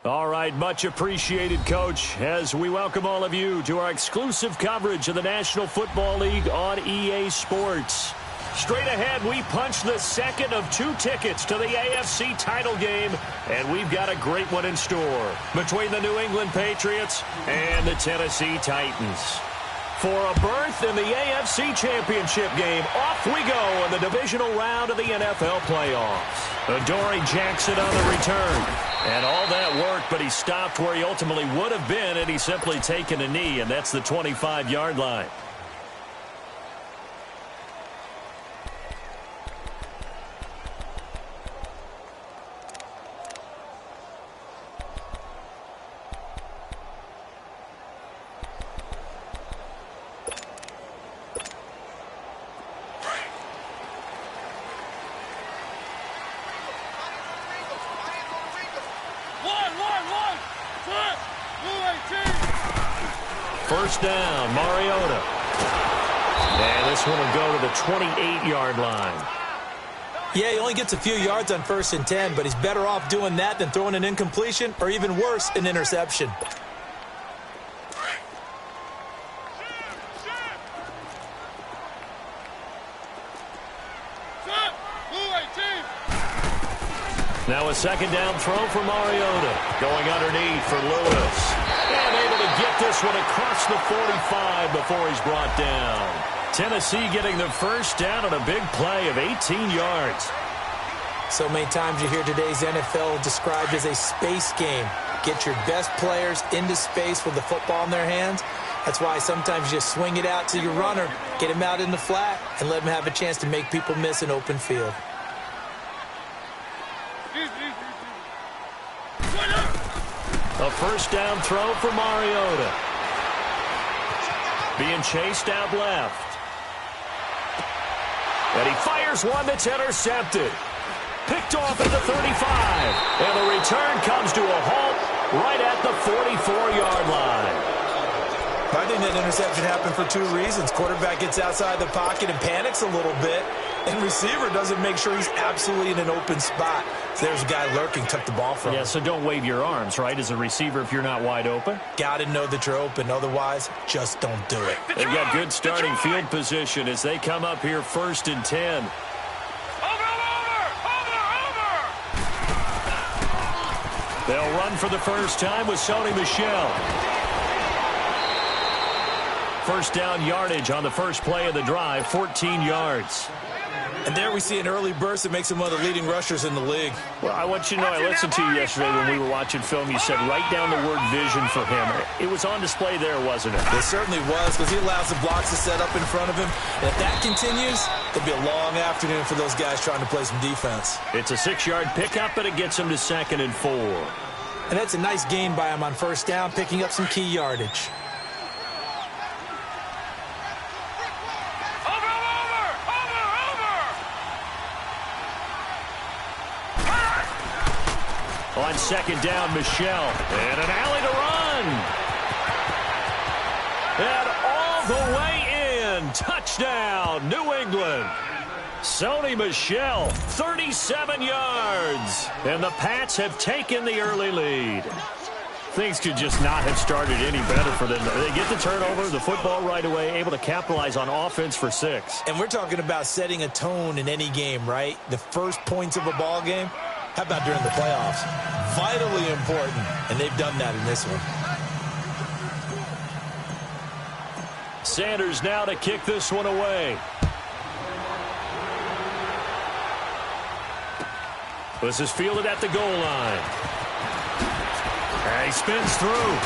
All right, much appreciated, Coach, as we welcome all of you to our exclusive coverage of the National Football League on EA Sports. Straight ahead, we punch the second of 2 tickets to the AFC title game, and we've got a great one in store between the New England Patriots and the Tennessee Titans. For a berth in the AFC Championship game, off we go in the divisional round of the NFL playoffs. Adoree Jackson on the return. And all that work, but he stopped where he ultimately would have been, and he's simply taken a knee, and that's the 25-yard line. First down, Mariota. And this one will go to the 28-yard line. Yeah, he only gets a few yards on 1st and 10, but he's better off doing that than throwing an incompletion or even worse, an interception. Now a second down throw for Mariota. Going underneath for Lewis. And able to get this one across the 45 before he's brought down. Tennessee getting the first down on a big play of 18 yards. So many times you hear today's NFL described as a space game. Get your best players into space with the football in their hands. That's why sometimes you swing it out to your runner, get him out in the flat, and let him have a chance to make people miss an open field. A first down throw for Mariota. Being chased out left. And he fires one that's intercepted. Picked off at the 35. And the return comes to a halt right at the 44-yard line. I think that interception happened for 2 reasons. Quarterback gets outside the pocket and panics a little bit. And receiver doesn't make sure he's absolutely in an open spot. So there's a guy lurking, took the ball from him. Yeah, so don't wave your arms, right, as a receiver if you're not wide open. Got to know that you're open. Otherwise, just don't do it. They've got good starting field position as they come up here 1st and 10. They'll run for the first time with Sony Michel. First down yardage on the first play of the drive, 14 yards. And there we see an early burst that makes him one of the leading rushers in the league. Well, I want you to know, I listened to you yesterday when we were watching film. You said write down the word vision for him. It was on display there, wasn't it? It certainly was, because he allows the blocks to set up in front of him. And if that continues, it'll be a long afternoon for those guys trying to play some defense. It's a 6-yard pickup, and it gets him to 2nd and 4. And that's a nice gain by him on first down, picking up some key yardage. On second down, Michel. And an alley to run. And all the way in. Touchdown, New England. Sony Michel, 37 yards. And the Pats have taken the early lead. Things could just not have started any better for them. They get the turnover, the football right away, able to capitalize on offense for 6. And we're talking about setting a tone in any game, right? The first points of a ball game. How about during the playoffs? Vitally important, and they've done that in this one. Sanders now to kick this one away. This is fielded at the goal line. And he spins through.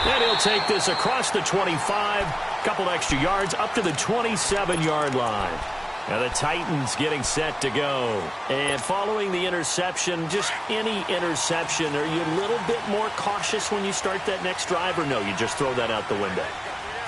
And he'll take this across the 25, couple extra yards, up to the 27-yard line. Now the Titans getting set to go. And following the interception, just any interception, are you a little bit more cautious when you start that next drive, or no, you just throw that out the window?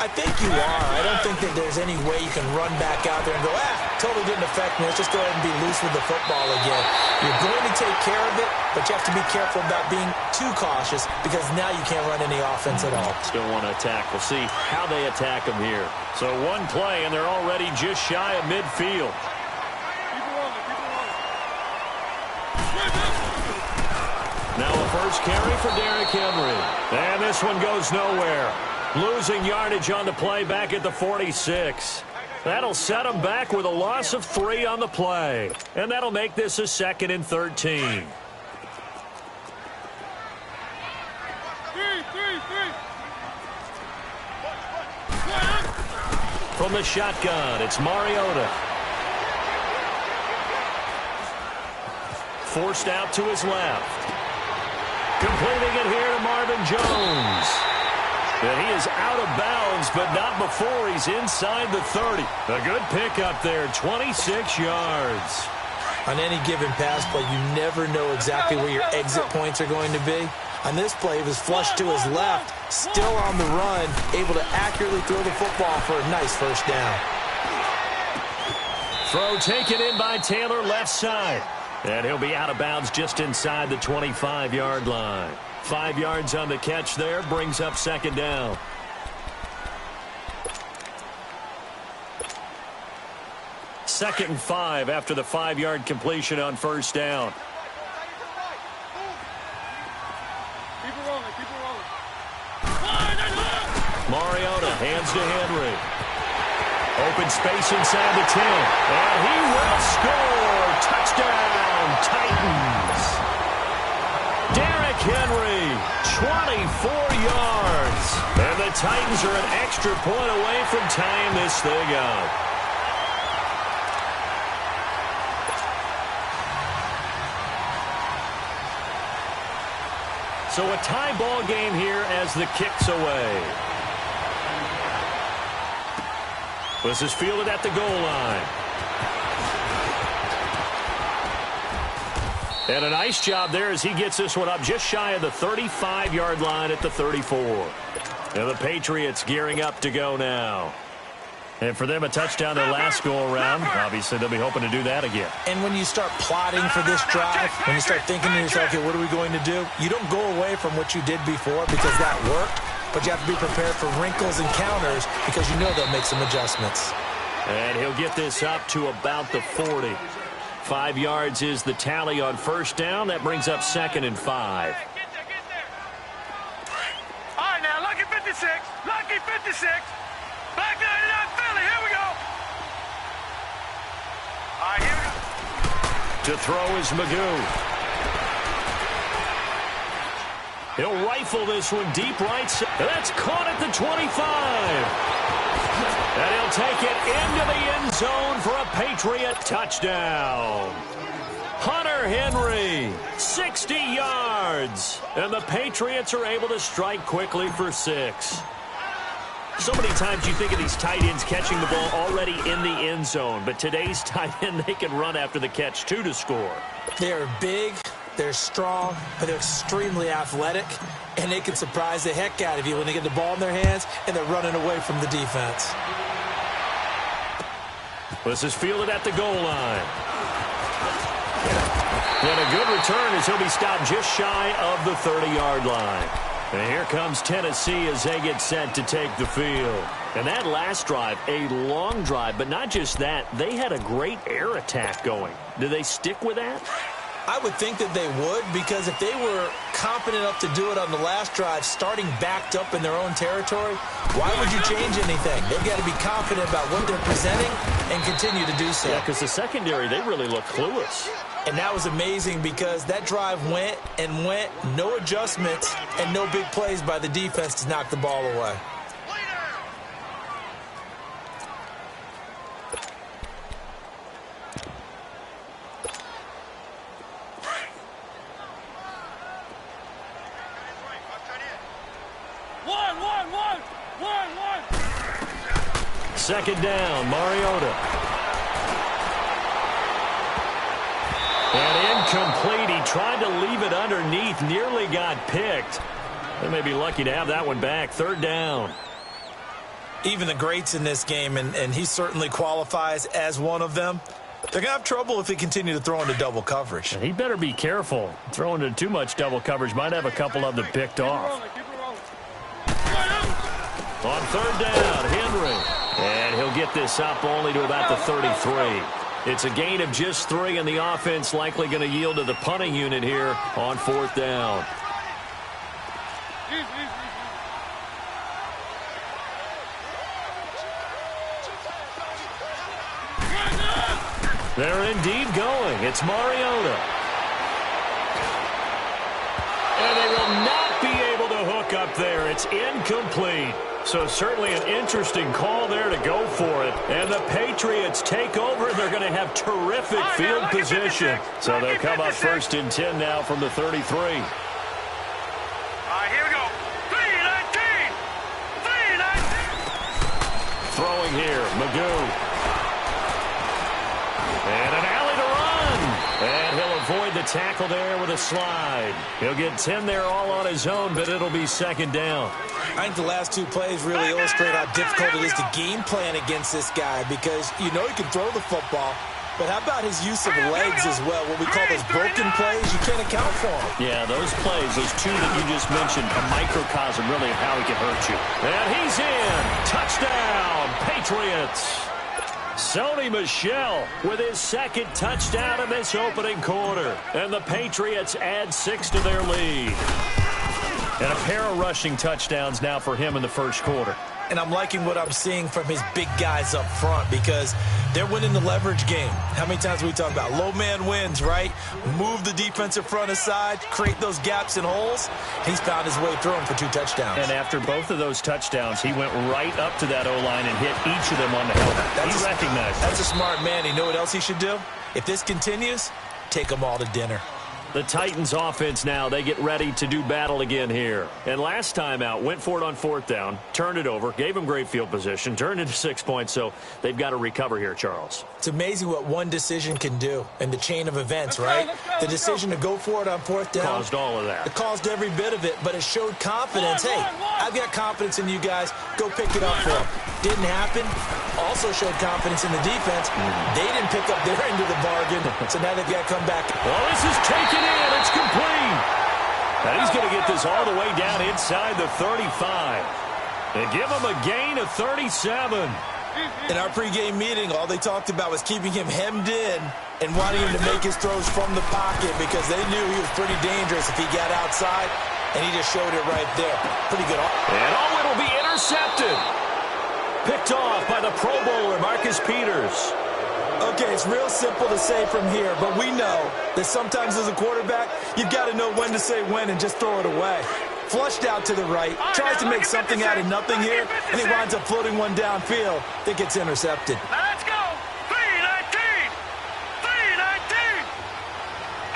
I think you are. I don't think that there's any way you can run back out there and go, totally didn't affect me. Let's just go ahead and be loose with the football again. You're going to take care of it, but you have to be careful about being too cautious because now you can't run any offense at all. Still want to attack. We'll see how they attack them here. So one play, and they're already just shy of midfield. Now a first carry for Derrick Henry. And this one goes nowhere. Losing yardage on the play back at the 46. That'll set them back with a loss of 3 on the play. And that'll make this a 2nd and 13. From the shotgun, it's Mariota. Forced out to his left. Completing it here to Marvin Jones. And he is out of bounds, but not before he's inside the 30. A good pickup there, 26 yards. On any given pass play, you never know exactly where your exit points are going to be. On this play, he was flushed to his left, still on the run, able to accurately throw the football for a nice first down. Throw taken in by Taylor, left side. And he'll be out of bounds just inside the 25-yard line. 5 yards on the catch there, brings up 2nd down. Second and 5 after the 5-yard completion on first down. Mariota hands to Henry. Open space inside the 10. And he will score. Touchdown, Titans. Derrick Henry, 24 yards. And the Titans are an extra point away from tying this thing up. So a tie ball game here as the kick's away. This is fielded at the goal line. And a nice job there as he gets this one up just shy of the 35-yard line at the 34. And the Patriots gearing up to go now. And for them, a touchdown their last go-around. Obviously, they'll be hoping to do that again. And when you start plotting for this drive, when you start thinking to yourself, okay, what are we going to do? You don't go away from what you did before because that worked. But you have to be prepared for wrinkles and counters because you know they'll make some adjustments. And he'll get this up to about the 40. 5 yards is the tally on first down. That brings up 2nd and 5. All right, now, lucky 56. Lucky 56. Back 99 Philly. Here we go. All right, here we go. To throw is Magoo. He'll rifle this one deep right side. That's caught at the 25. And he'll take it into the end zone for a Patriot touchdown. Hunter Henry, 60 yards. And the Patriots are able to strike quickly for 6. So many times you think of these tight ends catching the ball already in the end zone. But today's tight end, they can run after the catch, too, to score. They're big. They're strong, but they're extremely athletic, and they can surprise the heck out of you when they get the ball in their hands and they're running away from the defense. This is fielded at the goal line. And a good return as he'll be stopped just shy of the 30-yard line. And here comes Tennessee as they get set to take the field. And that last drive, a long drive, but not just that, they had a great air attack going. Do they stick with that? I would think that they would, because if they were confident enough to do it on the last drive, starting backed up in their own territory, why would you change anything? They've got to be confident about what they're presenting and continue to do so. Yeah, because the secondary, they really look clueless. And that was amazing because that drive went and went, no adjustments, and no big plays by the defense to knock the ball away. Second down, Mariota. And incomplete. He tried to leave it underneath, nearly got picked. They may be lucky to have that one back. Third down. Even the greats in this game, and he certainly qualifies as one of them, they're going to have trouble if they continue to throw into double coverage. And he better be careful. Throwing into too much double coverage might have a couple of them picked off. On third down, Henry. And he'll get this up only to about the 33. It's a gain of just 3, and the offense likely going to yield to the punting unit here on fourth down. They're indeed going. It's Mariota. And they will not be able to hook up there. It's incomplete. So certainly an interesting call there to go for it. And the Patriots take over. They're going to have terrific field position. So they'll come up 1st and 10 now from the 33. All right, here we go. 3-19. 3-19. Throwing here, Magoo. And an alley to run. And he'll avoid the tackle there with a slide. He'll get 10 there all on his own, but it'll be 2nd down. I think the last 2 plays really illustrate how difficult it is to game plan against this guy because you know he can throw the football, but how about his use of legs as well? What we call those broken plays, you can't account for them. Yeah, those plays, those 2 that you just mentioned, a microcosm really of how he can hurt you. And he's in. Touchdown, Patriots. Sony Michel with his 2nd touchdown in this opening quarter. And the Patriots add 6 to their lead. And a pair of rushing touchdowns now for him in the 1st quarter. And I'm liking what I'm seeing from his big guys up front because they're winning the leverage game. How many times we talk about low man wins, right? Move the defensive front aside, create those gaps and holes. He's found his way through them for 2 touchdowns. And after both of those touchdowns, he went right up to that O-line and hit each of them on the helmet. He recognized it. That's a smart man. You know what else he should do? If this continues, take them all to dinner. The Titans offense now, they get ready to do battle again here. And last time out, went for it on 4th down, turned it over, gave them great field position, turned into 6 points, so they've got to recover here, Charles. It's amazing what one decision can do in the chain of events, right? The decision to go for it on 4th down. Caused all of that. It caused every bit of it, but it showed confidence. Hey, I've got confidence in you guys. Go pick it up for them. Didn't happen. Also showed confidence in the defense. They didn't pick up their end of the bargain, so now they've got to come back. Well, this is taken in. It's complete. And he's going to get this all the way down inside the 35. And give him a gain of 37. In our pregame meeting, all they talked about was keeping him hemmed in and wanting him to make his throws from the pocket because they knew he was pretty dangerous if he got outside, and he just showed it right there. Pretty good. And it'll be intercepted. Picked off by the Pro Bowler, Marcus Peters. Okay, it's real simple to say from here, but we know that sometimes as a quarterback, you've got to know when to say when and just throw it away. Flushed out to the right, tries to make something out of nothing here, and he winds up floating one downfield that gets intercepted. Let's go. 3-19. 3-19.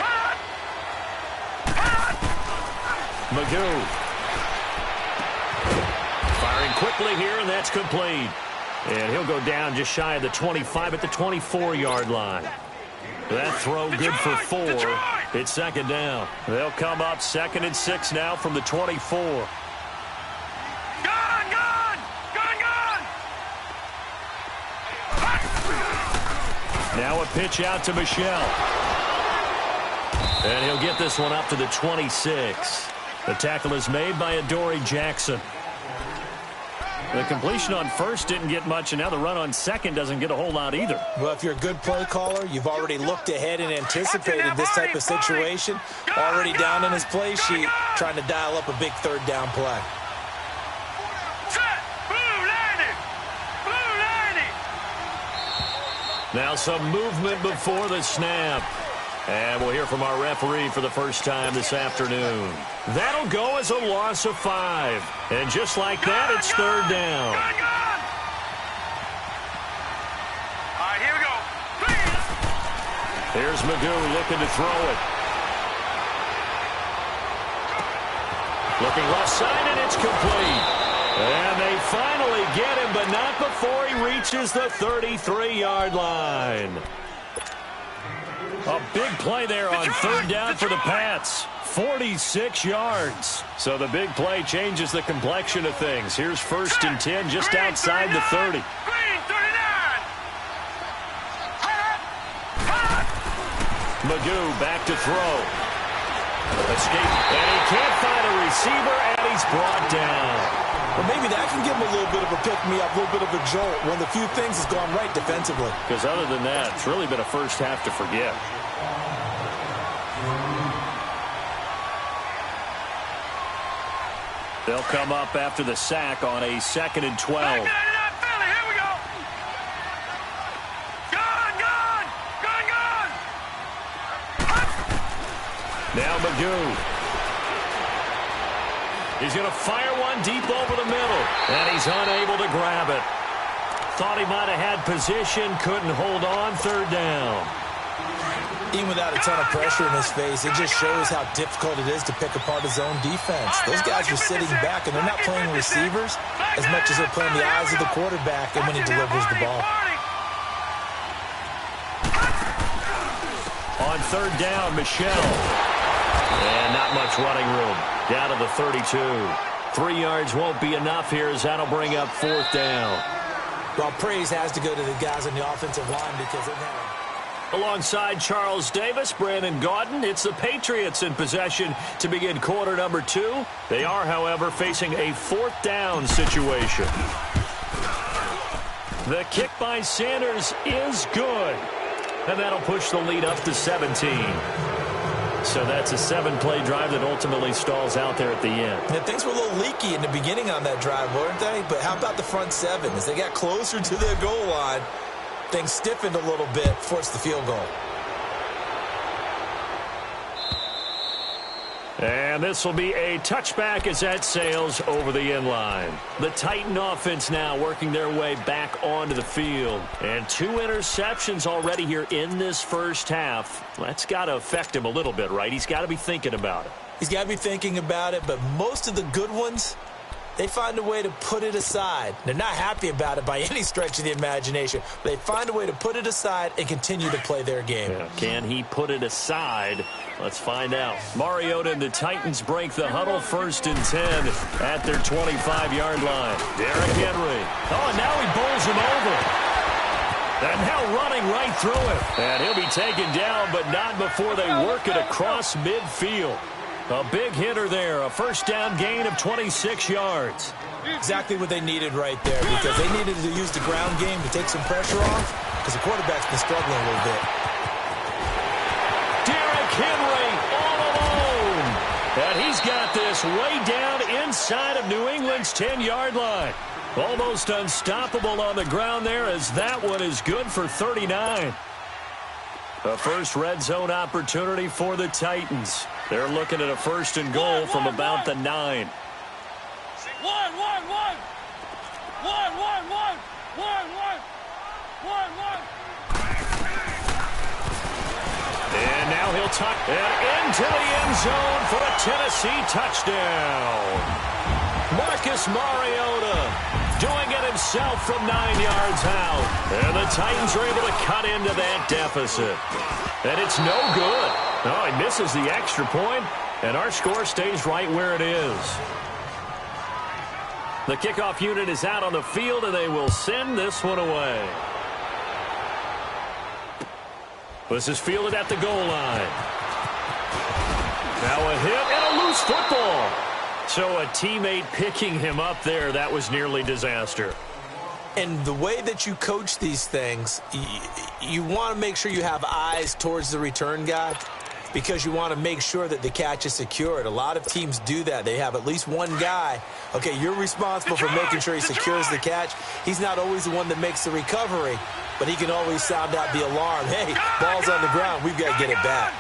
Hot. Hot. Magoo. Firing quickly here, and that's complete. And he'll go down just shy of the 25 at the 24-yard line. That throw good for 4. It's 2nd down. They'll come up 2nd and 6 now from the 24. Gone. Now a pitch out to Michel. And he'll get this one up to the 26. The tackle is made by Adoree Jackson. The completion on 1st didn't get much, and now the run on 2nd doesn't get a whole lot either. Well, if you're a good play caller, you've already looked ahead and anticipated this type of situation. Already down in his play sheet, trying to dial up a big 3rd down play. Set. Blue 90. Blue 90. Now some movement before the snap. And we'll hear from our referee for the first time this afternoon. That'll go as a loss of 5. And just like that, it's 3rd down. All right, here we go. Here's Magoo looking to throw it. Looking left side, and it's complete. And they finally get him, but not before he reaches the 33-yard line. A big play there on 3rd down for the Pats. 46 yards. So the big play changes the complexion of things. Here's 1st and 10 just outside the 30. Green 39. Magoo back to throw. Escape. And he can't find a receiver, and he's brought down. Well, maybe that can give him a little bit of a pick-me-up, a little bit of a jolt when the few things has gone right defensively. Because other than that, it's really been a first half to forget. They'll come up after the sack on a 2nd and 12. Back 99 Philly. Here we go. Gone. Now Magoo. He's going to fire one deep over the middle, and he's unable to grab it. Thought he might have had position, couldn't hold on. 3rd down. Even without a ton of pressure in his face, it just shows how difficult it is to pick apart his own defense. Those guys are sitting back, and they're not playing receivers as much as they're playing the eyes of the quarterback and when he delivers the ball. On 3rd down, Michelle. And not much running room. Down to the 32. 3 yards won't be enough here as that'll bring up 4th down. Well, praise has to go to the guys on the offensive line because they've had... Alongside Charles Davis, Brandon Gaudin, it's the Patriots in possession to begin quarter number 2. They are, however, facing a 4th down situation. The kick by Sanders is good. And that'll push the lead up to 17. So that's a 7-play drive that ultimately stalls out there at the end. Yeah, things were a little leaky in the beginning on that drive, weren't they? But how about the front 7? As they got closer to their goal line, things stiffened a little bit, forced the field goal. And this will be a touchback as that sails over the end line. The Titan offense now working their way back onto the field. And 2 interceptions already here in this first half. That's got to affect him a little bit, right? He's got to be thinking about it. He's got to be thinking about it, but most of the good ones, they find a way to put it aside. They're not happy about it by any stretch of the imagination. But they find a way to put it aside and continue to play their game. Yeah, can he put it aside? Let's find out. Mariota and the Titans break the huddle, 1st and 10 at their 25-yard line. Derrick Henry. Oh, and now he bowls him over. And now running right through it. And he'll be taken down, but not before they work it across midfield. A big hitter there, a 1st down gain of 26 yards. Exactly what they needed right there because they needed to use the ground game to take some pressure off because the quarterback's been struggling a little bit. Derrick Henry all alone. And he's got this way down inside of New England's 10-yard line. Almost unstoppable on the ground there as that one is good for 39. A first red zone opportunity for the Titans. They're looking at a 1st and goal from about the 9. And now he'll tuck and into the end zone for a Tennessee touchdown. Marcus Mariota doing it himself from 9 yards out. And the Titans are able to cut into that deficit. And it's no good. Oh, he misses the extra point, and our score stays right where it is. The kickoff unit is out on the field, and they will send this one away. This is fielded at the goal line. Now a hit and a loose football. So a teammate picking him up there, that was nearly disaster. And the way that you coach these things, you want to make sure you have eyes towards the return guy because you want to make sure that the catch is secured. A lot of teams do that. They have at least one guy. Okay, you're responsible for making sure he secures the catch. He's not always the one that makes the recovery, but he can always sound out the alarm. Hey, ball's on the ground. We've got to get it back.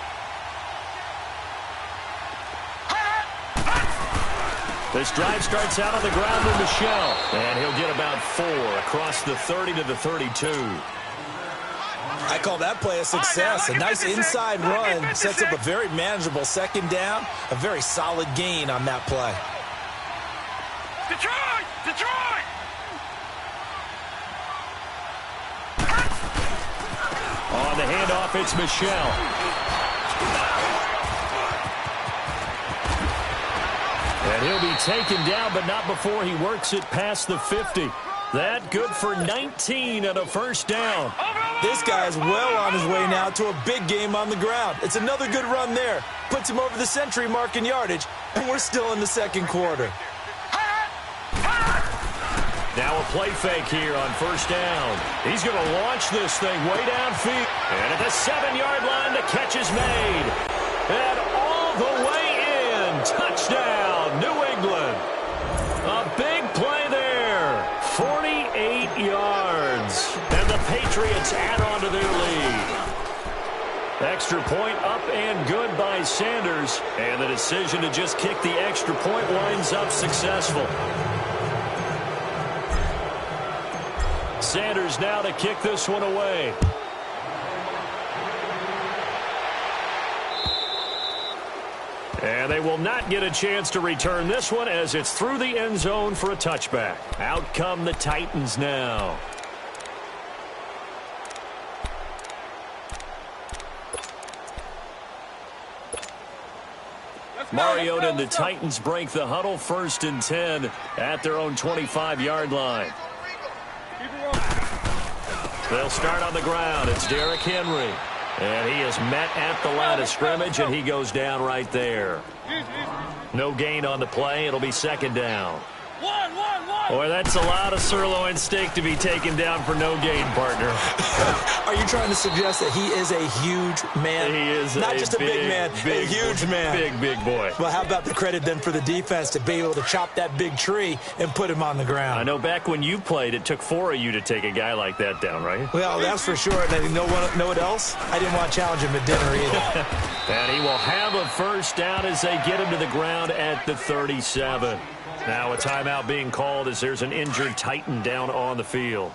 This drive starts out on the ground with Michelle, and he'll get about 4 across the 30 to the 32. I call that play a success. A nice inside run sets up a very manageable 2nd down, a very solid gain on that play. Detroit! Detroit! On the handoff, it's Michelle. And he'll be taken down, but not before he works it past the 50. That good for 19 and a 1st down. This guy's well on his way now to a big game on the ground. It's another good run there. Puts him over the century mark in yardage, and we're still in the 2nd quarter. Now a play fake here on 1st down. He's going to launch this thing way downfield. And at the 7-yard line, the catch is made. And all the way in. Touchdown, New England. A big play there. 48 yards. And the Patriots add on to their lead. Extra point up and good by Sanders. And the decision to just kick the extra point winds up successful. Sanders now to kick this one away. And they will not get a chance to return this one as it's through the end zone for a touchback. Out come the Titans now. Mariota and the Titans break the huddle, 1st and 10 at their own 25-yard line. They'll start on the ground. It's Derrick Henry. And he is met at the line of scrimmage, and he goes down right there. No gain on the play. It'll be 2nd down. Boy, that's a lot of sirloin steak to be taken down for no gain, partner. Are you trying to suggest that he is a huge man? He is not just a big man, a huge man. Big boy. Well, how about the credit then for the defense to be able to chop that big tree and put him on the ground? I know back when you played, it took 4 of you to take a guy like that down, right? Well, that's for sure. And you know what else? I didn't want to challenge him at dinner either. And he will have a 1st down as they get him to the ground at the 37. Now a timeout being called as there's an injured Titan down on the field.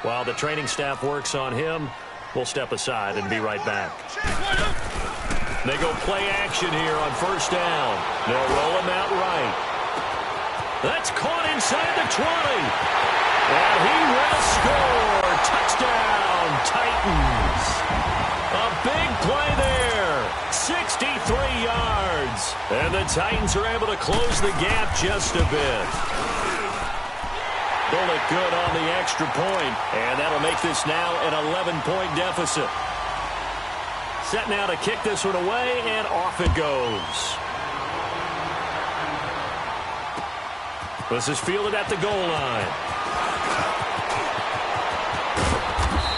While the training staff works on him, we'll step aside and be right back. They go play action here on 1st down. They'll roll him out right. That's caught inside the 20. And he will score. Touchdown, Titans. A big play there. 63 yards. And the Titans are able to close the gap just a bit. Bullet good on the extra point. And that'll make this now an 11-point deficit. Set now to kick this one away, and off it goes. This is fielded at the goal line.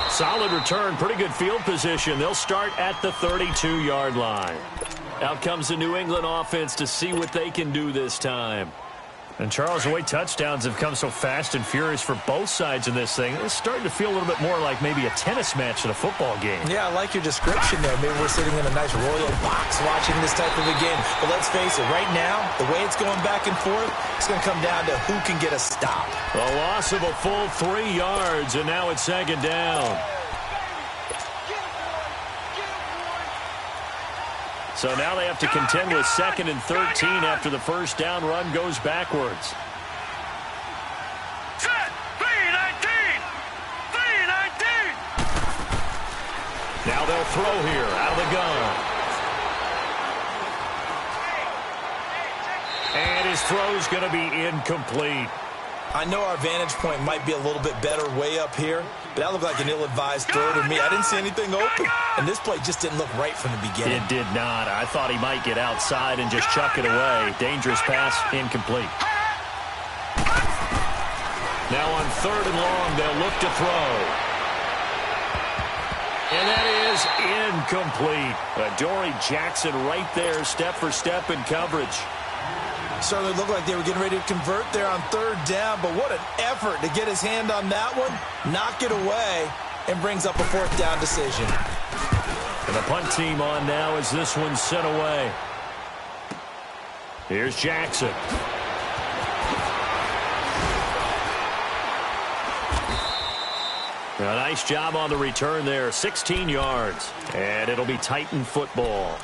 Solid return, pretty good field position. They'll start at the 32-yard line. Out comes the New England offense to see what they can do this time. And, Charles, the way touchdowns have come so fast and furious for both sides in this thing, it's starting to feel a little bit more like maybe a tennis match than a football game. Yeah, I like your description there. Maybe we're sitting in a nice royal box watching this type of a game. But let's face it, right now, the way it's going back and forth, it's going to come down to who can get a stop. A loss of a full 3 yards, and now it's 2nd down. So now they have to contend with 2nd and 13 after the 1st down run goes backwards. Set! 3-19! 3-19! Now they'll throw here out of the gun. And his throw's going to be incomplete. I know our vantage point might be a little bit better way up here, but that looked like an ill-advised throw to me. I didn't see anything open, and this play just didn't look right from the beginning. It did not. I thought he might get outside and just chuck it away. Dangerous pass, incomplete. Now on 3rd and long, they'll look to throw. And that is incomplete. Adoree Jackson right there, step for step in coverage. Certainly looked like they were getting ready to convert there on 3rd down, but what an effort to get his hand on that one, knock it away, and brings up a 4th down decision. And the punt team on now as this one's sent away. Here's Jackson. A nice job on the return there, 16 yards, and it'll be Titan football.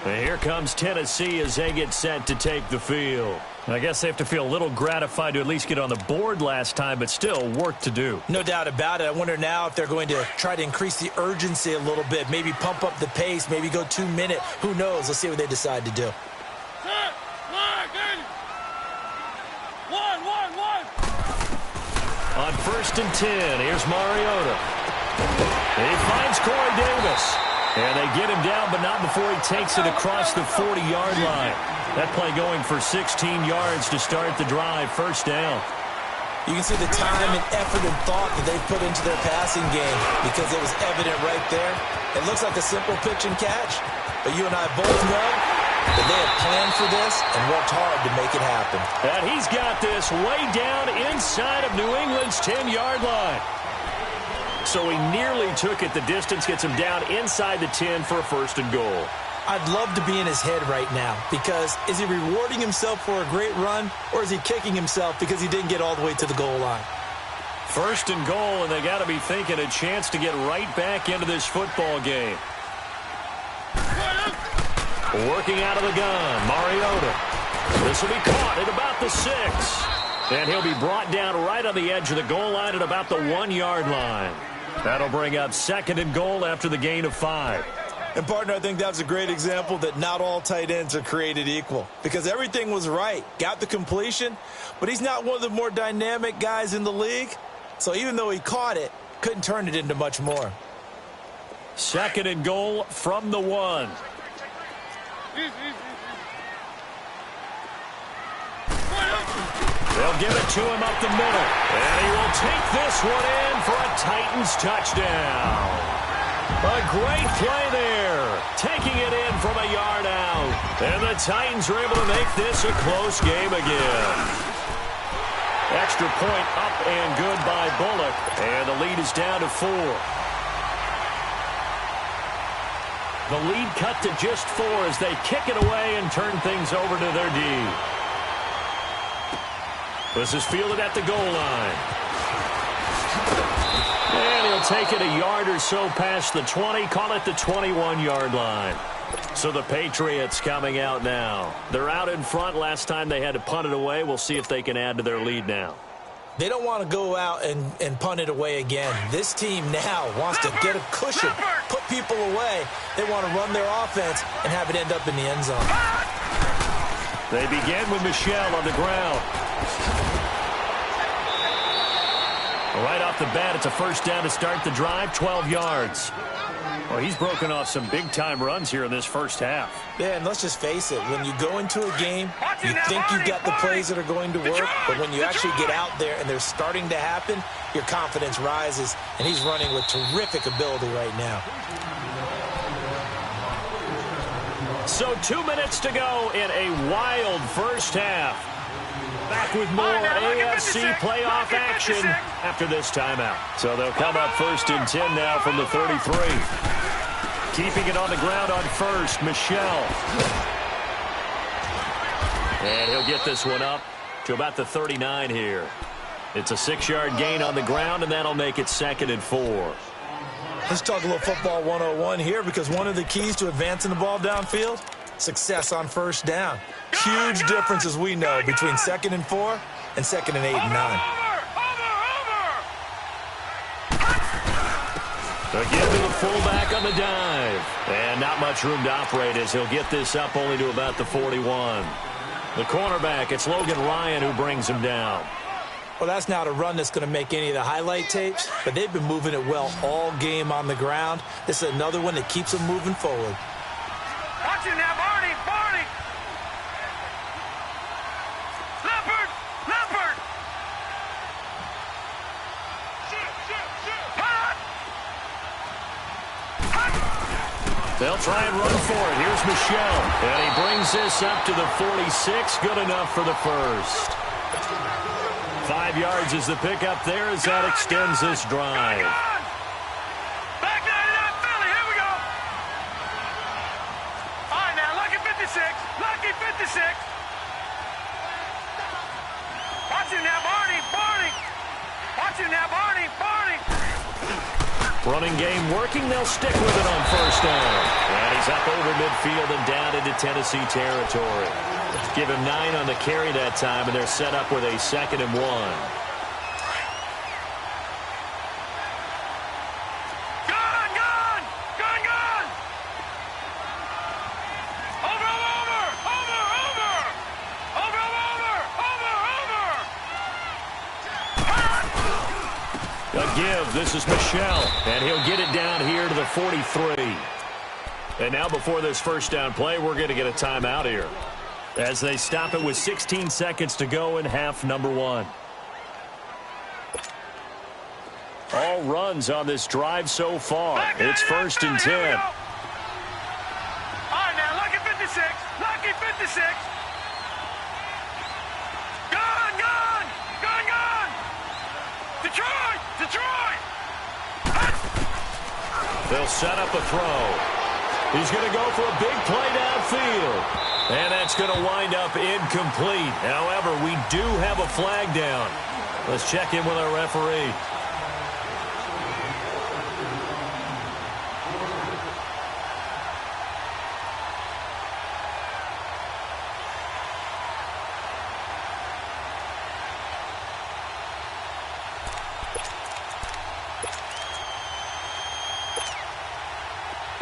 And here comes Tennessee as they get set to take the field. I guess they have to feel a little gratified to at least get on the board last time, but still work to do. No doubt about it. I wonder now if they're going to try to increase the urgency a little bit, maybe pump up the pace, maybe go 2-minute. Who knows? Let's see what they decide to do. Set! Line, 1. On 1st and 10, here's Mariota. He finds Corey Davis. And they get him down, but not before he takes it across the 40-yard line. That play going for 16 yards to start the drive, 1st down. You can see the time and effort and thought that they've put into their passing game because it was evident right there. It looks like a simple pitch and catch, but you and I both know but they have planned for this and worked hard to make it happen. And he's got this way down inside of New England's 10-yard line. So he nearly took it the distance, gets him down inside the 10 for a first and goal. I'd love to be in his head right now, because is he rewarding himself for a great run, or is he kicking himself because he didn't get all the way to the goal line? First and goal, and they got to be thinking a chance to get right back into this football game. Working out of the gun, Mariota. This will be caught at about the 6. And he'll be brought down right on the edge of the goal line at about the 1-yard line. That'll bring up second and goal after the gain of 5. And, partner, I think that's a great example that not all tight ends are created equal, because everything was right. Got the completion, but he's not one of the more dynamic guys in the league. So even though he caught it, couldn't turn it into much more. Second and goal from the 1. They'll give it to him up the middle. And he will take this one in for a Titans touchdown. A great play there. Taking it in from a yard out. And the Titans are able to make this a close game again. Extra point up and good by Bullock. And the lead is down to 4. The lead cut to just 4 as they kick it away and turn things over to their D. This is fielded at the goal line. And he'll take it a yard or so past the 20, call it the 21-yard line. So the Patriots coming out now. They're out in front. Last time they had to punt it away. We'll see if they can add to their lead now. They don't want to go out and punt it away again. This team now wants to get a cushion, put people away. They want to run their offense and have it end up in the end zone. They begin with Michel on the ground. Right off the bat, it's a first down to start the drive, 12 yards. Well, he's broken off some big-time runs here in this first half. Yeah, and let's just face it. When you go into a game, you think you've got the plays that are going to work, but when you actually get out there and they're starting to happen, your confidence rises, and he's running with terrific ability right now. So 2 minutes to go in a wild first half. Back with more AFC playoff action after this timeout. So they'll come up first and 10 now from the 33. Keeping it on the ground on first, Michel. And he'll get this one up to about the 39 here. It's a 6-yard gain on the ground, and that'll make it second and 4. Let's talk a little football 101 here, because one of the keys to advancing the ball downfield, success on first down. Huge difference, as we know, between 2nd and 4 and 2nd and 8 and 9. Again to the fullback on the dive. And not much room to operate as he'll get this up only to about the 41. The cornerback, it's Logan Ryan who brings him down. Well, that's not a run that's going to make any of the highlight tapes, but they've been moving it well all game on the ground. This is another one that keeps them moving forward. Watch it now, Barney! Barney! Leopard! Leopard! They'll try and run for it. Here's Michel. And he brings this up to the 46. Good enough for the first. 5 yards is the pickup there as that extends this drive. Back 99 Philly, here we go! All right, now, lucky 56. Lucky 56. Watch it now, Barney! Barney! Watch it now, Barney! Barney! Running game working. They'll stick with it on first down. And he's up over midfield and down into Tennessee territory. Give him 9 on the carry that time, and they're set up with a 2nd and 1. Gun! Gun! Gun! Gun! Over! Over! Over! Over! Over! Over! Over! Over! A give. This is Michel, and he'll get it down here to the 43. And now before this first down play, we're going to get a timeout here, as they stop it with 16 seconds to go in half number 1. All runs on this drive so far. It's first and 10. All right, now, lucky 56. Lucky 56. Gone, gone, gone, gone. Detroit, Detroit. They'll set up a throw. He's going to go for a big play downfield. And that's going to wind up incomplete. However, we do have a flag down. Let's check in with our referee.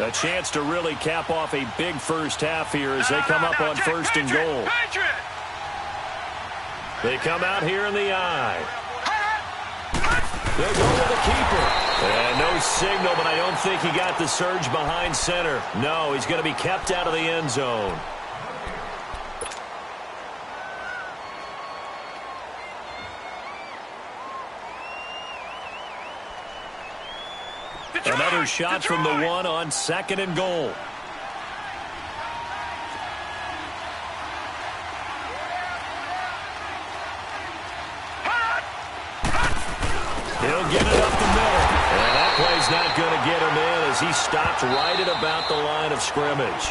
A chance to really cap off a big first half here as they come up on first and goal. They come out here in the eye. They'll go to the keeper. And no signal, but I don't think he got the surge behind center. No, he's going to be kept out of the end zone. Another shot from the one on second and goal. He'll get it up the middle. And that play's not going to get him in as he stopped right at about the line of scrimmage.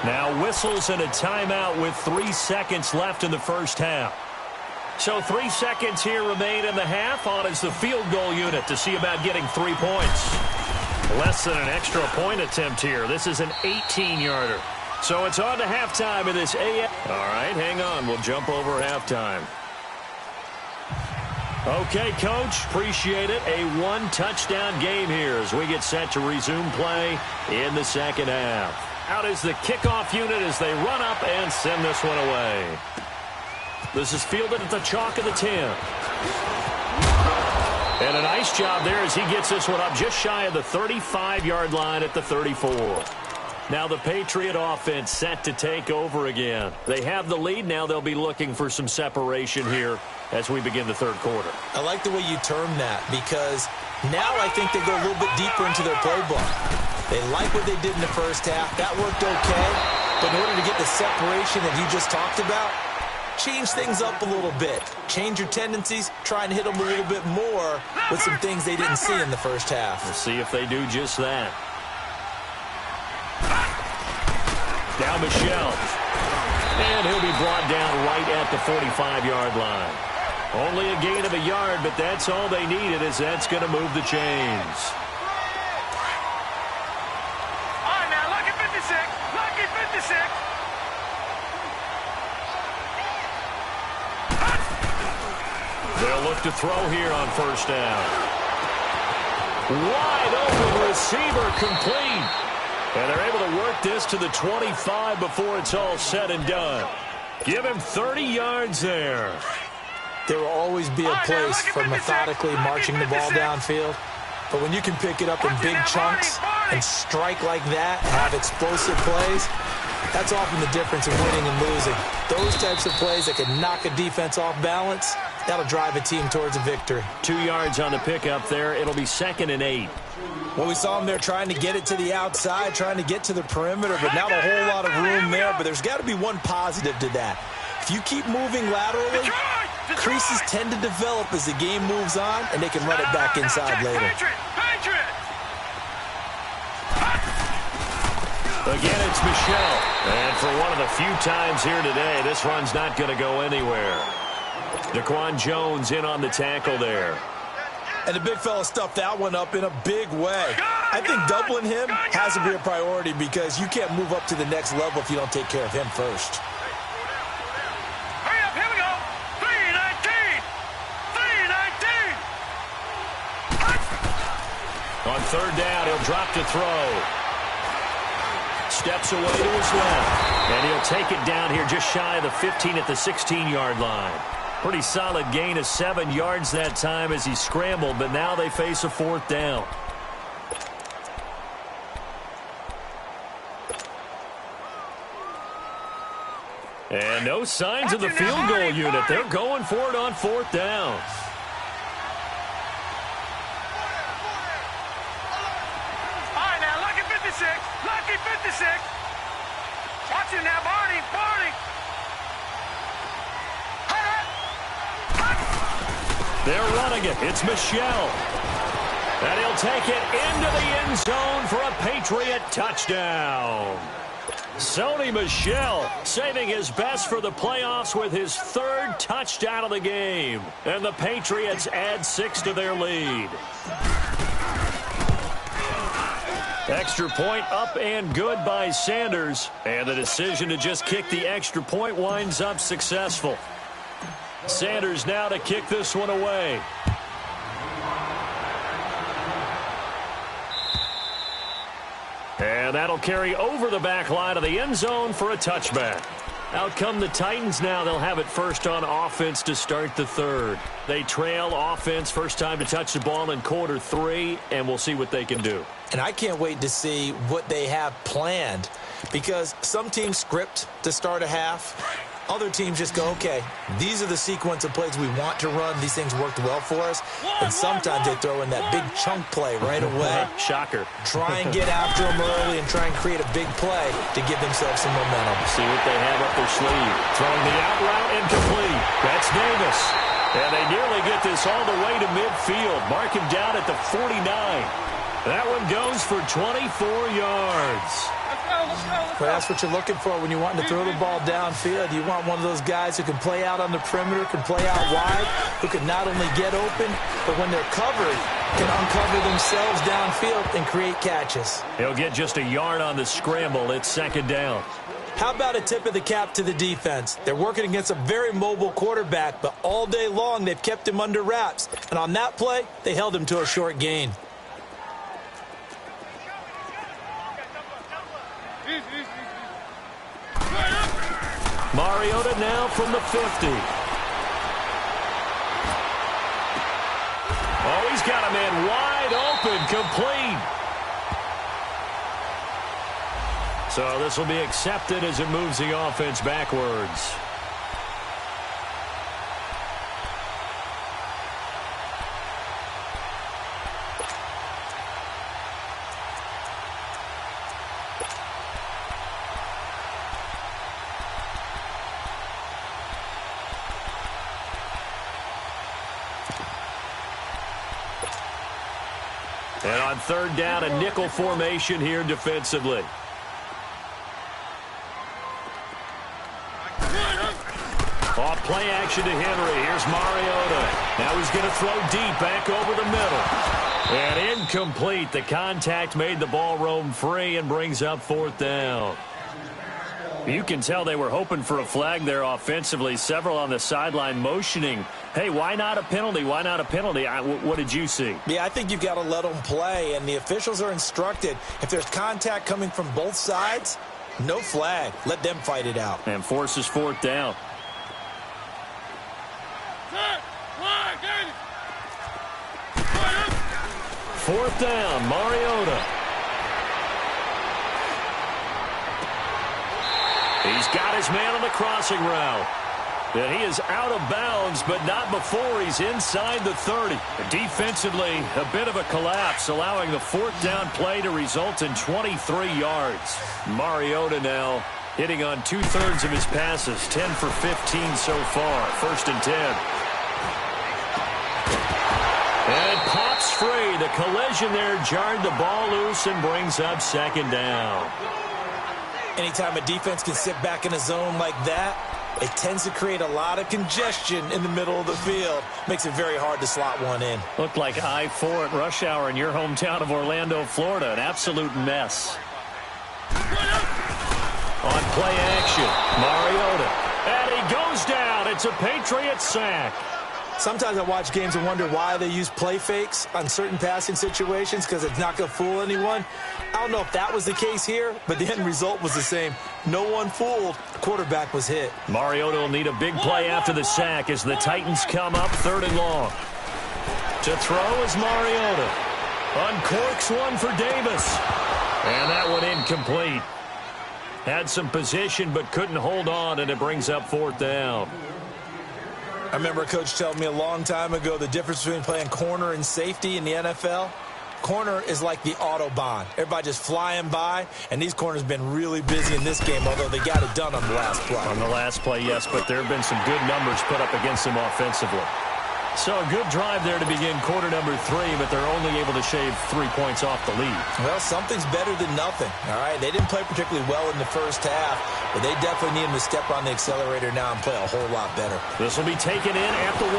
Now whistles and a timeout with 3 seconds left in the first half. So 3 seconds here remain in the half. On is the field goal unit to see about getting 3 points. Less than an extra point attempt here. This is an 18-yarder. So it's on to halftime in this AF. All right, hang on. We'll jump over halftime. Okay, Coach, appreciate it. A one-touchdown game here as we get set to resume play in the second half. Out is the kickoff unit as they run up and send this one away. This is fielded at the chalk of the 10. And a nice job there as he gets this one up just shy of the 35-yard line at the 34. Now the Patriot offense set to take over again. They have the lead. Now they'll be looking for some separation here as we begin the third quarter. I like the way you term that because now I think they go a little bit deeper into their playbook. They like what they did in the first half. That worked okay. But in order to get the separation that you just talked about, change things up a little bit. Change your tendencies. Try and hit them a little bit more with some things they didn't see in the first half. We'll see if they do just that. Now Michelle. And he'll be brought down right at the 45-yard line. Only a gain of a yard, but that's all they needed as that's going to move the chains. All right, now, lucky 56. Lucky 56. They'll look to throw here on first down. Wide open receiver complete. And they're able to work this to the 25 before it's all said and done. Give him 30 yards there. There will always be a place for methodically marching the ball downfield. But when you can pick it up in big chunks and strike like that, have explosive plays, that's often the difference in winning and losing. Those types of plays that can knock a defense off balance, that'll drive a team towards a victory. 2 yards on the pickup there. It'll be 2nd and 8. Well, we saw him there trying to get it to the outside, trying to get to the perimeter, but not a whole lot of room there. But there's got to be one positive to that. If you keep moving laterally, creases tend to develop as the game moves on, and they can run it back inside later. Again, it's Michelle. And for one of the few times here today, this run's not going to go anywhere. Daquan Jones in on the tackle there. And the big fella stuffed that one up in a big way. I think doubling him has to be a priority because you can't move up to the next level if you don't take care of him first. Hurry up, here we go. 319. 319. On third down, he'll drop to throw. Steps away to his left. And he'll take it down here just shy of the 15 at the 16-yard line. Pretty solid gain of 7 yards that time as he scrambled, but now they face a 4th down. And no signs of the field goal unit. They're going for it on 4th down. All right, now, lucky 56. Lucky 56. Watch it now, Barney. Barney. They're running it. It's Michel. And he'll take it into the end zone for a Patriot touchdown. Sony Michel saving his best for the playoffs with his third touchdown of the game. And the Patriots add 6 to their lead. Extra point up and good by Sanders. And the decision to just kick the extra point winds up successful. Sanders now to kick this one away. And that'll carry over the back line of the end zone for a touchback. Out come the Titans now. They'll have it first on offense to start the third. They trail offense, first time to touch the ball in quarter 3, and we'll see what they can do. And I can't wait to see what they have planned, because some teams script to start a half. Other teams just go, okay, these are the sequence of plays we want to run. These things worked well for us. And sometimes they throw in that big chunk play right away. Shocker. Try and get after them early and try and create a big play to give themselves some momentum. See what they have up their sleeve. Throwing the out route incomplete. That's Davis. And they nearly get this all the way to midfield. Mark him down at the 49. That one goes for 24 yards. Well, that's what you're looking for when you want to throw the ball downfield. You want one of those guys who can play out on the perimeter, can play out wide, who can not only get open, but when they're covered, can uncover themselves downfield and create catches. He'll get just a yard on the scramble. It's second down. How about a tip of the cap to the defense? They're working against a very mobile quarterback, but all day long they've kept him under wraps. And on that play, they held him to a short gain. Mariota now from the 50. Oh, he's got a man wide open, complete. So this will be accepted as it moves the offense backwards. And on third down, a nickel formation here defensively. Off play action to Henry. Here's Mariota. Now he's going to throw deep back over the middle. And incomplete. The contact made the ball roam free and brings up fourth down. You can tell they were hoping for a flag there offensively. Several on the sideline motioning, hey, why not a penalty? Why not a penalty? What did you see? Yeah, I think you've got to let them play, and the officials are instructed. If there's contact coming from both sides, no flag. Let them fight it out. And forces fourth down. Fourth down, Mariota. He's got his man on the crossing route. And he is out of bounds, but not before he's inside the 30. Defensively, a bit of a collapse, allowing the fourth down play to result in 23 yards. Mariota now hitting on 2/3 of his passes, 10 for 15 so far. First and 10. And it pops free. The collision there jarred the ball loose and brings up second down. Anytime a defense can sit back in a zone like that, it tends to create a lot of congestion in the middle of the field. Makes it very hard to slot one in. Looked like I-4 at rush hour in your hometown of Orlando, Florida. An absolute mess. On play action, Mariota. And he goes down. It's a Patriot sack. Sometimes I watch games and wonder why they use play fakes on certain passing situations, because it's not going to fool anyone. I don't know if that was the case here, but the end result was the same. No one fooled. The quarterback was hit. Mariota will need a big play after the sack as the Titans come up 3rd and long. To throw is Mariota. Uncorks one for Davis. And that one incomplete. Had some position but couldn't hold on, and it brings up 4th down. I remember a coach telling me a long time ago the difference between playing corner and safety in the NFL. Corner is like the Autobahn. Everybody just flying by, and these corners have been really busy in this game, although they got it done on the last play. On the last play, yes, but there have been some good numbers put up against them offensively. So a good drive there to begin quarter number 3, but they're only able to shave 3 points off the lead. Well, something's better than nothing, all right? They didn't play particularly well in the first half, but they definitely need them to step on the accelerator now and play a whole lot better. This will be taken in at the 1.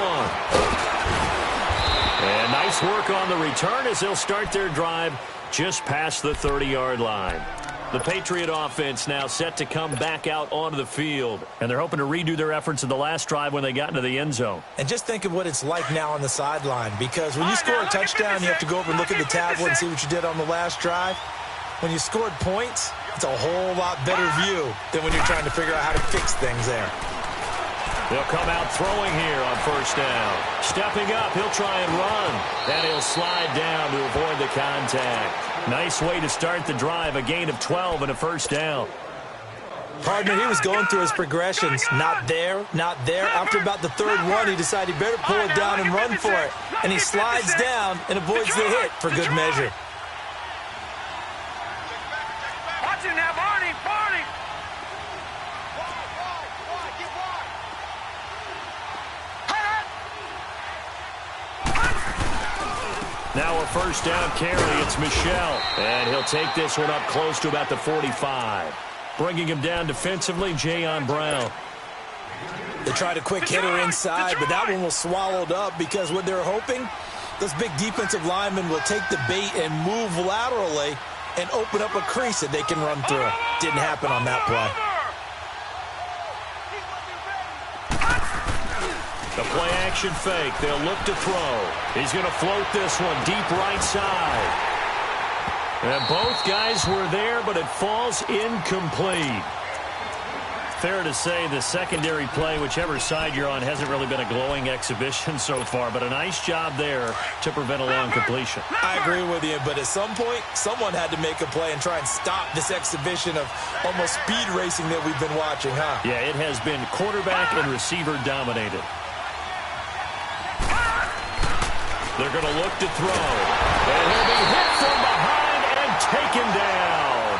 And nice work on the return as they'll start their drive just past the 30-yard line. The Patriot offense now set to come back out onto the field. And they're hoping to redo their efforts in the last drive when they got into the end zone. And just think of what it's like now on the sideline, because when you score a touchdown, you have to go over and look at the tablet and see what you did on the last drive. When you scored points, it's a whole lot better view than when you're trying to figure out how to fix things there. They'll come out throwing here on first down. Stepping up, he'll try and run. And he'll slide down to avoid the contact. Nice way to start the drive, a gain of 12 and a first down. Partner, he was going through his progressions. Not there, not there. After about the third one, he decided he better pull it down and run for it. And he slides down and avoids the hit for good measure. Watch it now, Barney, Barney. Now a first down carry. It's Michel. And he'll take this one up close to about the 45. Bringing him down defensively, Jayon Brown. They tried a quick hitter inside, but that one was swallowed up because what they're hoping, those big defensive linemen will take the bait and move laterally and open up a crease that they can run through. Didn't happen on that play. The play-action fake. They'll look to throw. He's going to float this one deep right side. And both guys were there, but it falls incomplete. Fair to say the secondary play, whichever side you're on, hasn't really been a glowing exhibition so far, but a nice job there to prevent a long completion. I agree with you, but at some point, someone had to make a play and try and stop this exhibition of almost speed racing that we've been watching, huh? Yeah, it has been quarterback and receiver dominated. They're going to look to throw. And he'll be hit from behind and taken down.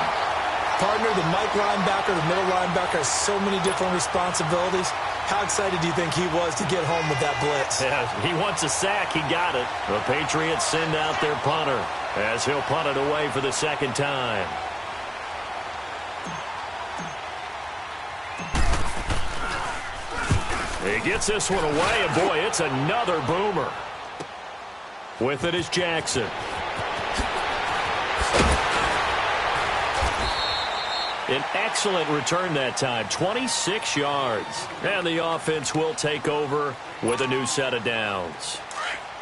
Partner, the Mike linebacker, the middle linebacker has so many different responsibilities. How excited do you think he was to get home with that blitz? Yeah, he wants a sack. He got it. The Patriots send out their punter as he'll punt it away for the second time. He gets this one away, and boy, it's another boomer. With it is Jackson. An excellent return that time, 26 yards. And the offense will take over with a new set of downs.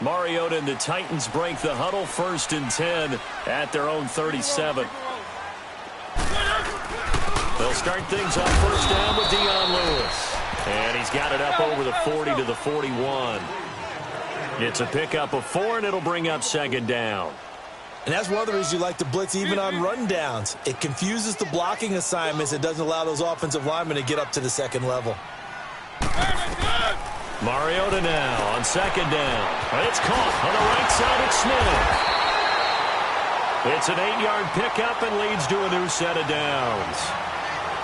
Mariota and the Titans break the huddle, 1st and 10 at their own 37. They'll start things off first down with Dion Lewis. And he's got it up over the 40 to the 41. It's a pickup of 4, and it'll bring up 2nd down. And that's one of the reasons you like to blitz even on rundowns. It confuses the blocking assignments. It doesn't allow those offensive linemen to get up to the second level. Mariota now on 2nd down. It's caught on the right side of Smith. It's an 8-yard pickup and leads to a new set of downs.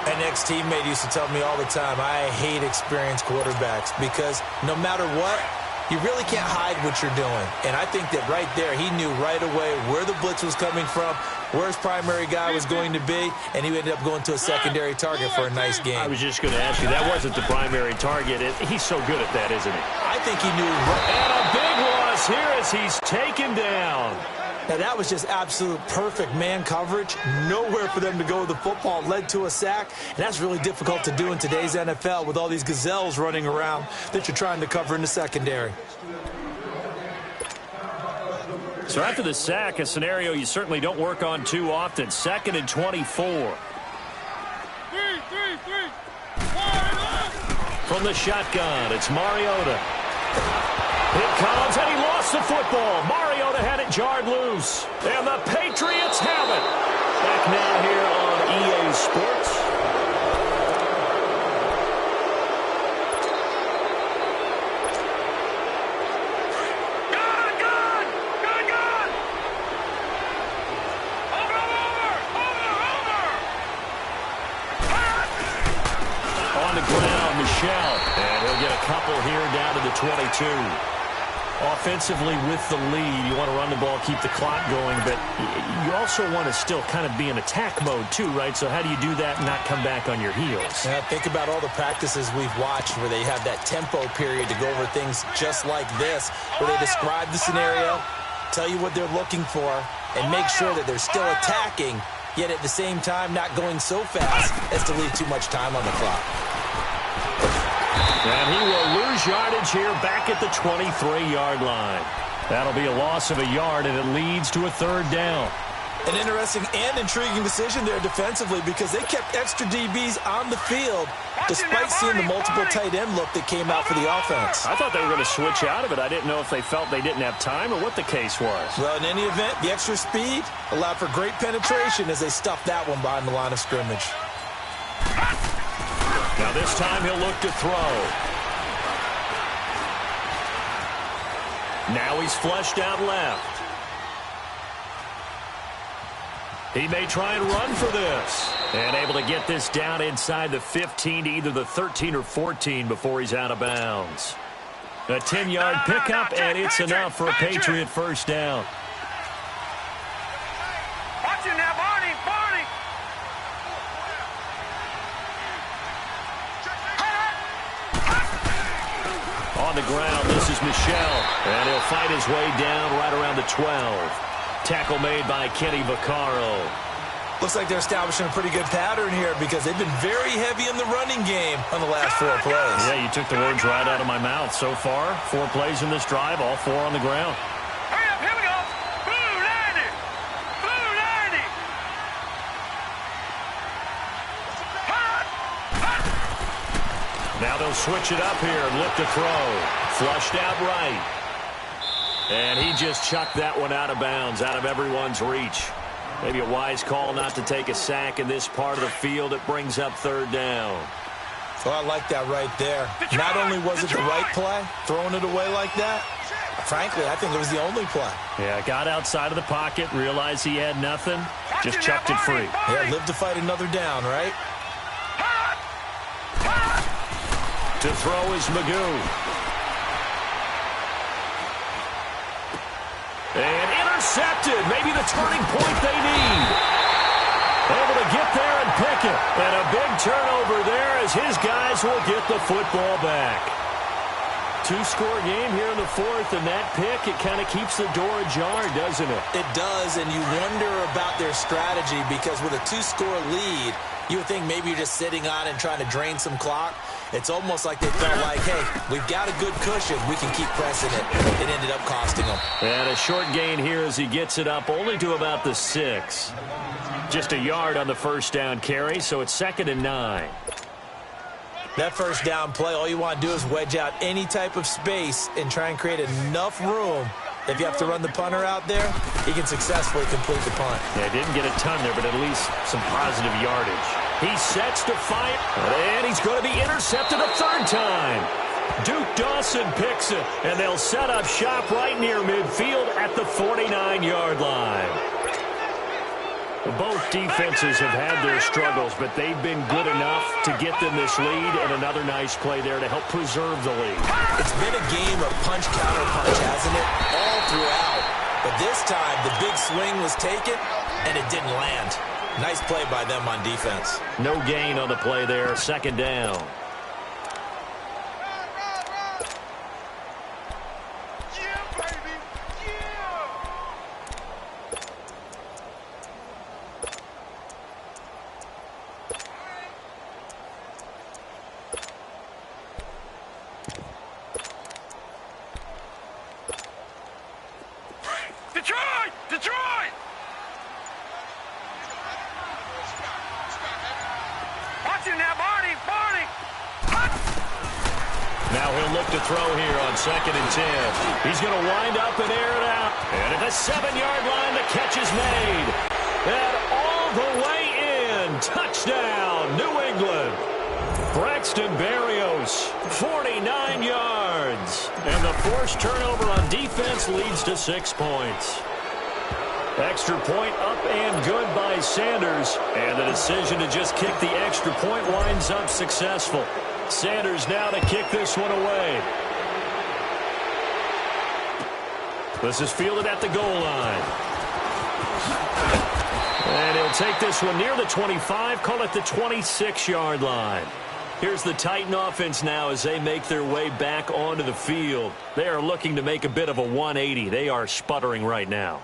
An ex-teammate used to tell me all the time, I hate experienced quarterbacks because no matter what, you really can't hide what you're doing. And I think that right there, he knew right away where the blitz was coming from, where his primary guy was going to be, and he ended up going to a secondary target for a nice game. I was just going to ask you, that wasn't the primary target. He's so good at that, isn't he? I think he knew. And a big loss here as he's taken down. Now, that was just absolute perfect man coverage. Nowhere for them to go with the football. Led to a sack. And that's really difficult to do in today's NFL with all these gazelles running around that you're trying to cover in the secondary. So after the sack, a scenario you certainly don't work on too often. 2nd and 24. From the shotgun, it's Mariota. Here comes, and he lost the football. Mariota had it jarred loose. And the Patriots have it. Back now here on EA Sports. On the ground, Michel. And he'll get a couple here down to the 22. Offensively with the lead, you want to run the ball, keep the clock going, but you also want to still kind of be in attack mode too, right? So how do you do that and not come back on your heels? Yeah, think about all the practices we've watched where they have that tempo period to go over things just like this, where they describe the scenario, tell you what they're looking for, and make sure that they're still attacking, yet at the same time not going so fast as to leave too much time on the clock. And he will lose yardage here back at the 23-yard line. That'll be a loss of a yard, and it leads to a third down. An interesting and intriguing decision there defensively because they kept extra DBs on the field despite seeing the multiple tight end look that came out for the offense. I thought they were going to switch out of it. I didn't know if they felt they didn't have time or what the case was. Well, in any event, the extra speed allowed for great penetration as they stuffed that one behind the line of scrimmage. Now this time he'll look to throw. Now he's flushed out left. He may try and run for this. And able to get this down inside the 15 to either the 13 or 14 before he's out of bounds. A 10-yard pickup, and it's enough for a Patriot first down. Watch it now, Barney, Barney. On the ground, this is Michel. And he'll fight his way down right around the 12. Tackle made by Kenny Vaccaro. Looks like they're establishing a pretty good pattern here because they've been very heavy in the running game on the last 4 plays. Yeah, you took the words right out of my mouth. So far, 4 plays in this drive, all 4 on the ground. Hurry up, here we go. Blue 90. Blue 90. Now they'll switch it up here and look to throw. Flushed out right. And he just chucked that one out of bounds, out of everyone's reach. Maybe a wise call not to take a sack in this part of the field. It brings up third down. Well, I like that right there. Not only was it the right play, throwing it away like that, frankly, I think it was the only play. Yeah, got outside of the pocket, realized he had nothing, just chucked it free. Yeah, live to fight another down, right? To throw is Magoo. And intercepted. Maybe the turning point they need. Able to get there and pick it. And a big turnover there as his guys will get the football back. 2-score game here in the 4th, and that pick, it kind of keeps the door ajar, doesn't it? It does, and you wonder about their strategy because with a 2-score lead, you would think maybe you're just sitting on and trying to drain some clock. It's almost like they felt like, hey, we've got a good cushion. We can keep pressing it. It ended up costing them. And a short gain here as he gets it up only to about the 6. Just a yard on the first down carry, so it's 2nd and 9. That first down play, all you want to do is wedge out any type of space and try and create enough room. If you have to run the punter out there, he can successfully complete the punt. Yeah, didn't get a ton there, but at least some positive yardage. He sets to fire, and he's going to be intercepted a 3rd time. Duke Dawson picks it, and they'll set up shop right near midfield at the 49-yard line. Both defenses have had their struggles, but they've been good enough to get them this lead, and another nice play there to help preserve the lead. It's been a game of punch, counter, punch, hasn't it? All throughout. But this time, the big swing was taken, and it didn't land. Nice play by them on defense. No gain on the play there, 2nd down. Detroit! Detroit! Watch it now, Barney! Barney! Now he'll look to throw here on 2nd and 10. He's going to wind up and air it out. And at the 7-yard line, the catch is made. And all the way in. Touchdown, New England. Braxton Berrios, 49 yards. And the forced turnover on defense leads to 6 points. Extra point up and good by Sanders. And the decision to just kick the extra point winds up successful. Sanders now to kick this one away. This is fielded at the goal line. And he'll take this one near the 25, call it the 26-yard line. Here's the Titan offense now as they make their way back onto the field. They are looking to make a bit of a 180. They are sputtering right now.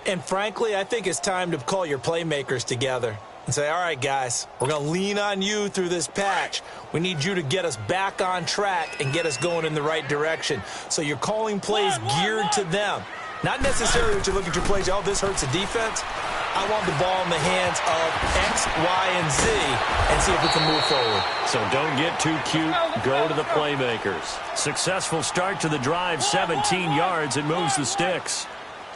And frankly, I think it's time to call your playmakers together and say, all right, guys, we're going to lean on you through this patch. We need you to get us back on track and get us going in the right direction. So you're calling plays geared to them. Not necessarily what you look at your plays, oh, this hurts the defense. I want the ball in the hands of X, Y, and Z and see if we can move forward. So don't get too cute. Go to the playmakers. Successful start to the drive, 17 yards, and moves the sticks.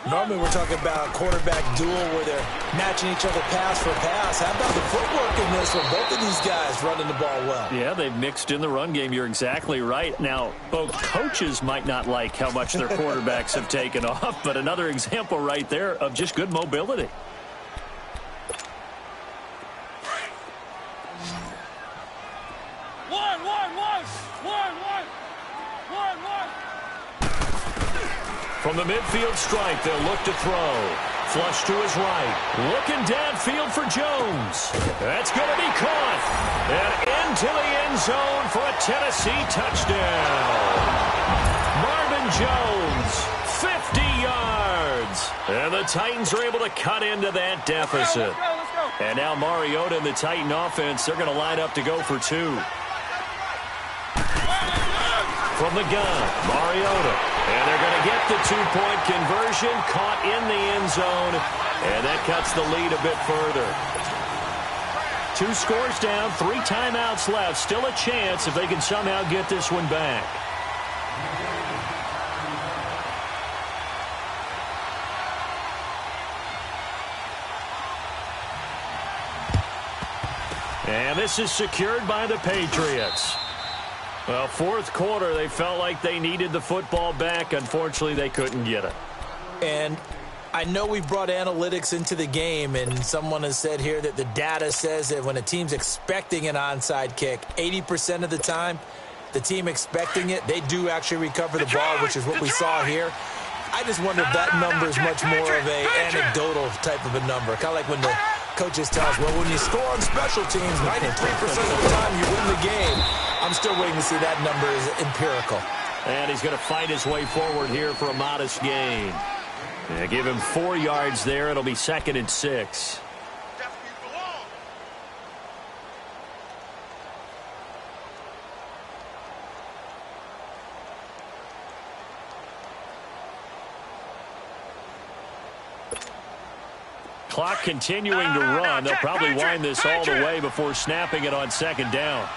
Normally we're talking about a quarterback duel where they're matching each other pass for pass. How about the footwork in this with both of these guys running the ball well? Yeah, they've mixed in the run game. You're exactly right. Now, both coaches might not like how much their quarterbacks have taken off, but another example right there of just good mobility. From the midfield stripe, they'll look to throw. Flush to his right. Looking downfield for Jones. That's going to be caught. And into the end zone for a Tennessee touchdown. Marvin Jones, 50 yards. And the Titans are able to cut into that deficit. Let's go. And now Mariota and the Titan offense, they're going to line up to go for two. From the gun, Mariota. And they're going to get the two-point conversion, caught in the end zone, and that cuts the lead a bit further. 2 scores down, 3 timeouts left. Still a chance if they can somehow get this one back. And this is secured by the Patriots. Well, fourth quarter, they felt like they needed the football back. Unfortunately, they couldn't get it. And I know we brought analytics into the game, and someone has said here that the data says that when a team's expecting an onside kick, 80% of the time, the team expecting it, they do actually recover the ball, which is what we saw here. I just wonder if that number is much more of an anecdotal type of a number. Kind of like when the coaches tell us, well, when you score on special teams, 93% of the time you win the game. I'm still waiting to see that number is empirical. And he's going to fight his way forward here for a modest gain. Yeah, give him 4 yards there. It'll be 2nd and 6. Clock continuing to run. They'll probably wind this all the way before snapping it on 2nd down.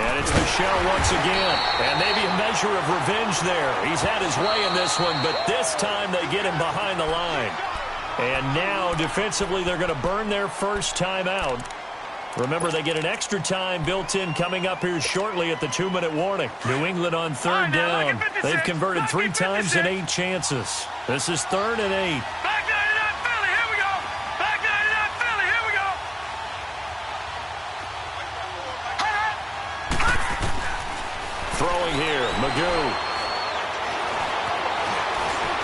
And it's Michel once again. And maybe a measure of revenge there. He's had his way in this one, but this time they get him behind the line. And now, defensively, they're going to burn their first time out. Remember, they get an extra time built in coming up here shortly at the 2-minute warning. New England on 3rd down. They've converted 3 times in 8 chances. This is 3rd and 8. Back 99 Philly, here we go. Back 99 Philly, here we go. Throwing here, Magoo.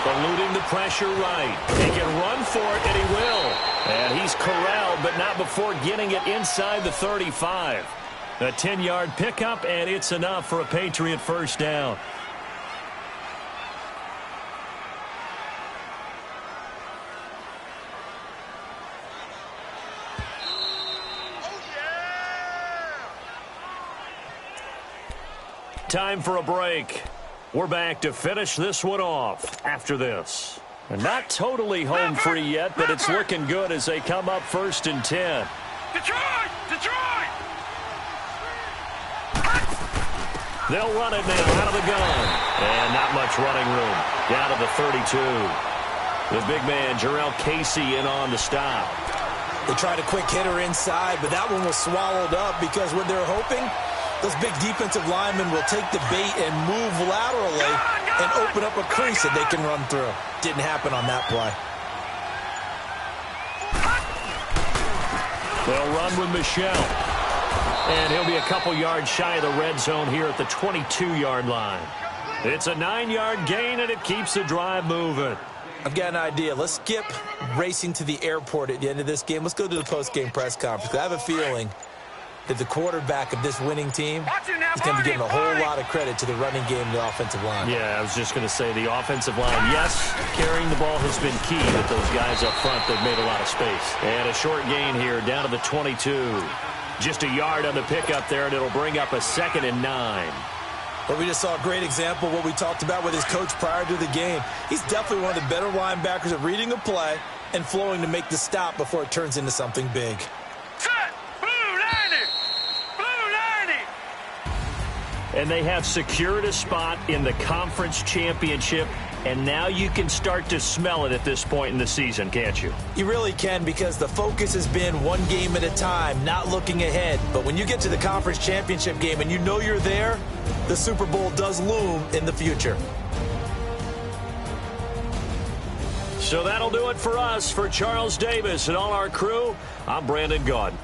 Eluding the pressure right. He can run for it, and he will. And he's corralled, but not before getting it inside the 35. A 10-yard pickup, and it's enough for a Patriot first down. Time for a break. We're back to finish this one off after this. And not totally home free yet, but it's looking good as they come up 1st and 10. Detroit! Detroit! They'll run it now out of the gun. And not much running room. Down to the 32. The big man, Jarrell Casey, in on the stop. They tried a quick hitter inside, but that one was swallowed up because what they're hoping, those big defensive linemen will take the bait and move laterally and open up a crease that they can run through. Didn't happen on that play. They'll run with Michel. And he'll be a couple yards shy of the red zone here at the 22-yard line. It's a 9-yard gain, and it keeps the drive moving. I've got an idea. Let's skip racing to the airport at the end of this game. Let's go to the post-game press conference. I have a feeling that the quarterback of this winning team is going to be giving a whole lot of credit to the running game and the offensive line. Yeah, I was just going to say the offensive line, yes, carrying the ball has been key, but those guys up front, they've made a lot of space. And a short gain here down to the 22. Just a yard on the pickup there, and it'll bring up a 2nd and 9. But we just saw a great example of what we talked about with his coach prior to the game. He's definitely one of the better linebackers at reading a play and flowing to make the stop before it turns into something big. Set! Blue 90! Blue 90! And they have secured a spot in the conference championship, and now you can start to smell it at this point in the season, can't you? You really can, because the focus has been one game at a time, not looking ahead. But when you get to the conference championship game and you know you're there, the Super Bowl does loom in the future. So that'll do it for us. For Charles Davis and all our crew, I'm Brandon Gaudin.